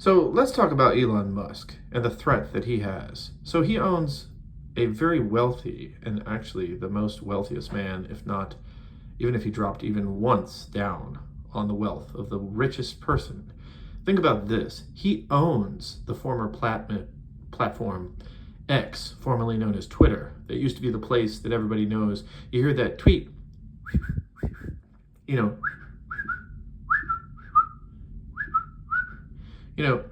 So let's talk about Elon Musk and the threat that he has. So he owns a very wealthy, and actually the most wealthiest man, if not, even if he dropped even once down on the wealth of the richest person. Think about this. He owns the former platform X, formerly known as Twitter, that used to be the place that everybody knows. You hear that tweet, you know,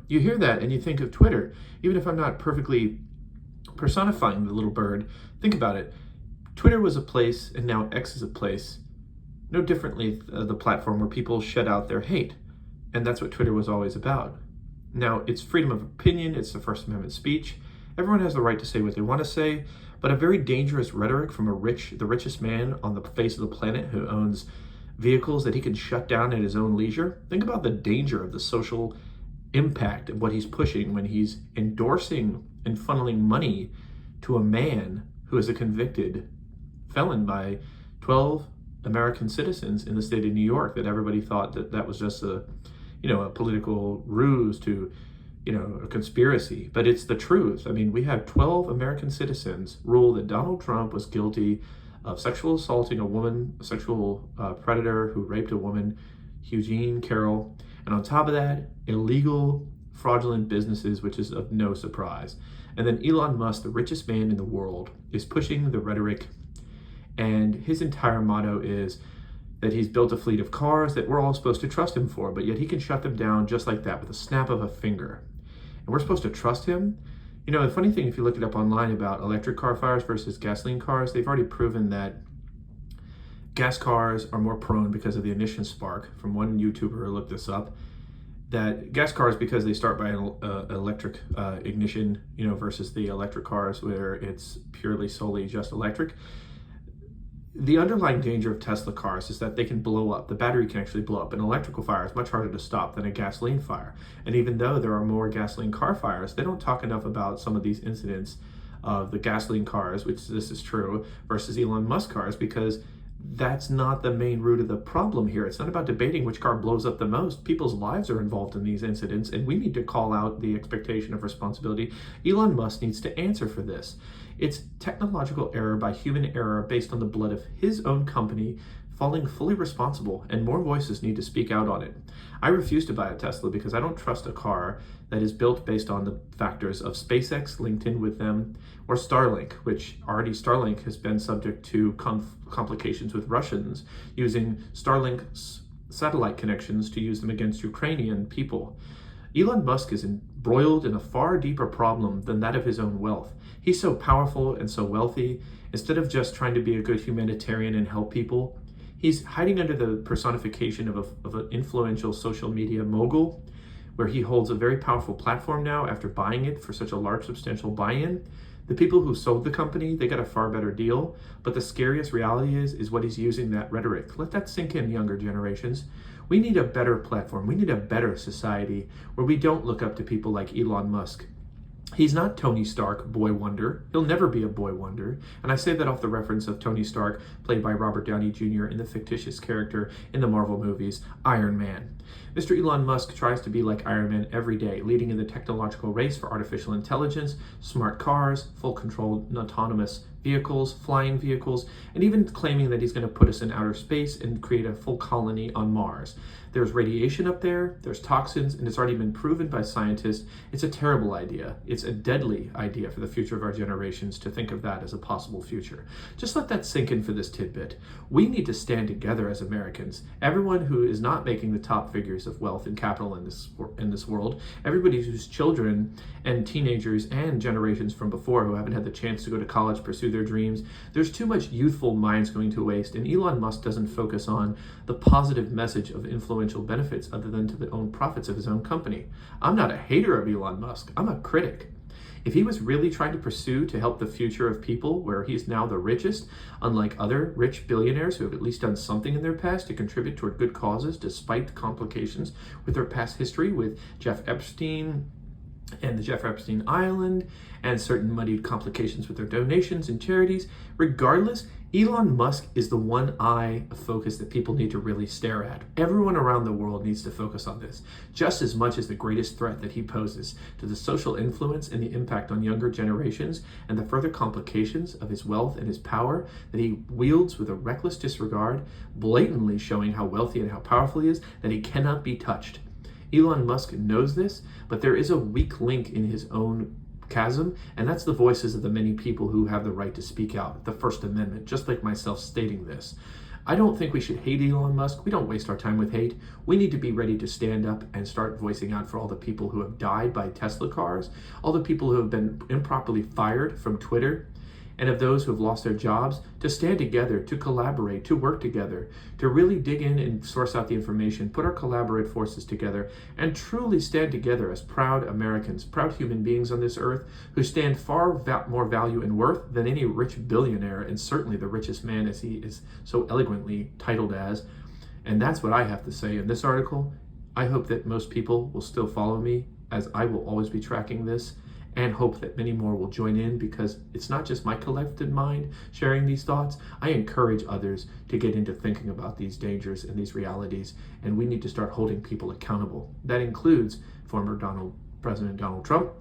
you hear that and you think of Twitter. Even if I'm not perfectly personifying the little bird, think about it. Twitter was a place, and now X is a place, no differently the platform where people shed out their hate. And that's what Twitter was always about. Now, it's freedom of opinion, it's the First Amendment speech. Everyone has the right to say what they want to say, but a very dangerous rhetoric from the richest man on the face of the planet who owns vehicles that he can shut down at his own leisure. Think about the danger of the social impact of what he's pushing when he's endorsing and funneling money to a man who is a convicted felon by 12 American citizens in the state of New York, that everybody thought that was just a political ruse to, a conspiracy. But it's the truth. I mean, we have 12 American citizens rule that Donald Trump was guilty of sexual assaulting a woman, a sexual predator who raped a woman, Eugene Carroll. And on top of that, illegal, fraudulent businesses, which is of no surprise. And then Elon Musk, the richest man in the world, is pushing the rhetoric. And his entire motto is that he's built a fleet of cars that we're all supposed to trust him for, but yet he can shut them down just like that with a snap of a finger. And we're supposed to trust him? The funny thing, if you look it up online about electric car fires versus gasoline cars, they've already proven that gas cars are more prone because of the ignition spark. From one YouTuber who looked this up, that gas cars, because they start by an electric ignition, versus the electric cars where it's purely solely just electric. The underlying danger of Tesla cars is that they can blow up. The battery can actually blow up. An electrical fire is much harder to stop than a gasoline fire. And even though there are more gasoline car fires, they don't talk enough about some of these incidents of the gasoline cars, which this is true, versus Elon Musk cars, because that's not the main root of the problem here. It's not about debating which car blows up the most. People's lives are involved in these incidents, and we need to call out the expectation of responsibility. Elon Musk needs to answer for this. It's technological error by human error based on the blood of his own company falling fully responsible, and more voices need to speak out on it. I refuse to buy a Tesla because I don't trust a car that is built based on the factors of SpaceX linked in with them, or Starlink, which already Starlink has been subject to complications with Russians using Starlink's satellite connections to use them against Ukrainian people. Elon Musk is embroiled in a far deeper problem than that of his own wealth. He's so powerful and so wealthy, instead of just trying to be a good humanitarian and help people, he's hiding under the personification of an influential social media mogul, where he holds a very powerful platform now after buying it for such a large, substantial buy-in. The people who sold the company, they got a far better deal, but the scariest reality is what he's using that rhetoric. Let that sink in, younger generations. We need a better platform. We need a better society where we don't look up to people like Elon Musk. He's not Tony Stark, boy wonder. He'll never be a boy wonder. And I say that off the reference of Tony Stark, played by Robert Downey Jr. in the fictitious character in the Marvel movies, Iron Man. Mr. Elon Musk tries to be like Iron Man every day, leading in the technological race for artificial intelligence, smart cars, full controlled autonomous vehicles, flying vehicles, and even claiming that he's going to put us in outer space and create a full colony on Mars. There's radiation up there, there's toxins, and it's already been proven by scientists. It's a terrible idea. It's a deadly idea for the future of our generations to think of that as a possible future. Just let that sink in for this tidbit. We need to stand together as Americans. Everyone who is not making the top figures of wealth and capital in this world, everybody whose children and teenagers and generations from before who haven't had the chance to go to college, pursue their dreams, there's too much youthful minds going to waste, and Elon Musk doesn't focus on the positive message of influential benefits other than to the own profits of his own company. I'm not a hater of Elon Musk. I'm a critic. If he was really trying to pursue to help the future of people, where he's now the richest, unlike other rich billionaires who have at least done something in their past to contribute toward good causes despite complications with their past history with Jeff Epstein, and the Jeff Epstein Island, and certain muddied complications with their donations and charities. Regardless, Elon Musk is the one eye of focus that people need to really stare at. Everyone around the world needs to focus on this, just as much as the greatest threat that he poses to the social influence and the impact on younger generations, and the further complications of his wealth and his power that he wields with a reckless disregard, blatantly showing how wealthy and how powerful he is, that he cannot be touched. Elon Musk knows this, but there is a weak link in his own chasm, and that's the voices of the many people who have the right to speak out, the First Amendment, just like myself stating this. I don't think we should hate Elon Musk. We don't waste our time with hate. We need to be ready to stand up and start voicing out for all the people who have died by Tesla cars, all the people who have been improperly fired from Twitter, and of those who have lost their jobs, to stand together, to collaborate, to work together, to really dig in and source out the information, put our collaborative forces together, and truly stand together as proud Americans, proud human beings on this earth, who stand far more value and worth than any rich billionaire, and certainly the richest man, as he is so eloquently titled as. And that's what I have to say in this article. I hope that most people will still follow me, as I will always be tracking this, and hope that many more will join in, because it's not just my collected mind sharing these thoughts. I encourage others to get into thinking about these dangers and these realities, and we need to start holding people accountable. That includes former President Donald Trump,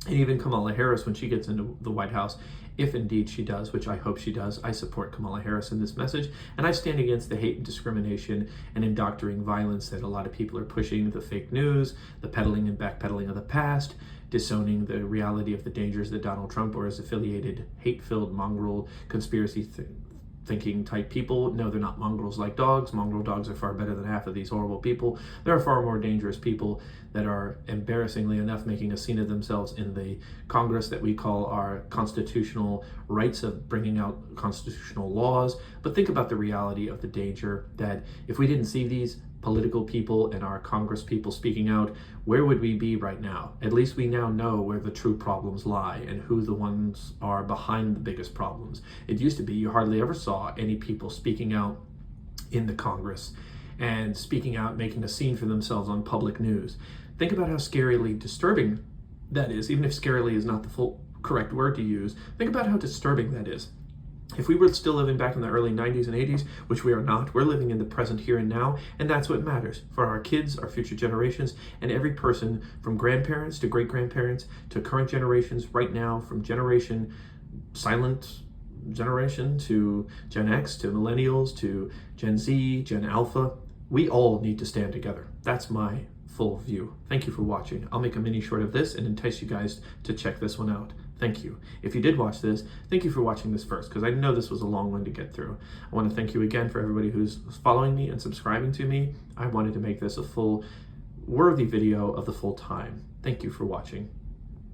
and even Kamala Harris when she gets into the White House, if indeed she does, which I hope she does. I support Kamala Harris in this message, and I stand against the hate and discrimination and indoctrinating violence that a lot of people are pushing, the fake news, the peddling and backpedaling of the past, disowning the reality of the dangers that Donald Trump or his affiliated hate-filled mongrel conspiracy thinking type people. No, they're not mongrels like dogs. Mongrel dogs are far better than half of these horrible people. There are far more dangerous people that are, embarrassingly enough, making a scene of themselves in the Congress that we call our constitutional rights of bringing out constitutional laws. But think about the reality of the danger that if we didn't see these political people and our Congress people speaking out, where would we be right now? At least we now know where the true problems lie and who the ones are behind the biggest problems. It used to be you hardly ever saw any people speaking out in the Congress and speaking out, making a scene for themselves on public news. Think about how scarily disturbing that is. Even if scarily is not the full correct word to use, think about how disturbing that is. If we were still living back in the early 90s and 80s, which we are not, we're living in the present here and now, and that's what matters for our kids, our future generations, and every person from grandparents to great-grandparents to current generations right now, from silent generation to Gen X to millennials to Gen Z, Gen Alpha. We all need to stand together. That's my full view. Thank you for watching. I'll make a mini short of this and entice you guys to check this one out. Thank you. If you did watch this, thank you for watching this first, because I know this was a long one to get through. I want to thank you again for everybody who's following me and subscribing to me. I wanted to make this a full, worthy video of the full time. Thank you for watching.